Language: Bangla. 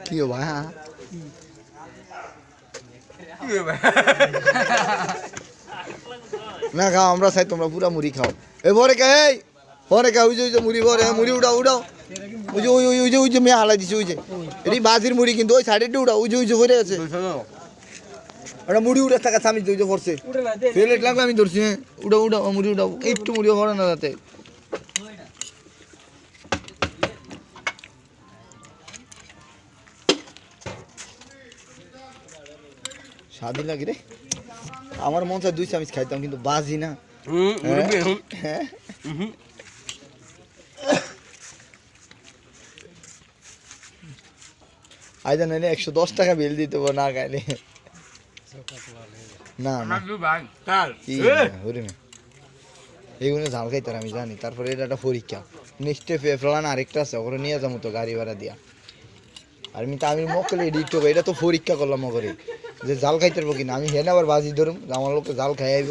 কি ও ভাই না খাও আমরা চাই তোমরা পুরা মুড়ি খাও এ ভরে কে ভরে কে ওই যে মুড়ি ভরে মুড়ি উঠাও উঠাও ওই যে ওই যে মেয়ে হালাই দিছে ওই যে এটি বাজির মুড়ি কিন্তু ওই সাইডে উঠাও ওই যে ভরে আছে ওটা মুড়ি উঠে থাকা আমি ওই যে ভরছে ফেলেট লাগলো আমি ধরছি হ্যাঁ উঠাও উঠাও মুড়ি উঠাও একটু মুড়ি ভরে না যাতে স্বাদই লাগে রে আমার মন চায় 2 চামচ খাইতাম কিন্তু বাজি না আইজা নাইলে 110 টাকা বিল দিতে হবে না খাইলে না না এইগুলো ঝাল খাইতার আমি জানি তারপরে এটা একটা পরীক্ষা নেক্সটে ফেফড়ান আরেকটা আছে ওখানে নিয়ে যাবো তো গাড়ি ভাড়া দিয়া আর আমি মকলে এডিট হবে এটা তো পরীক্ষা করলাম মকরে যে জাল খাইতে পারবো কিনা আমি হেন আবার বাজি ধরুম আমার লোক জাল খাই আইব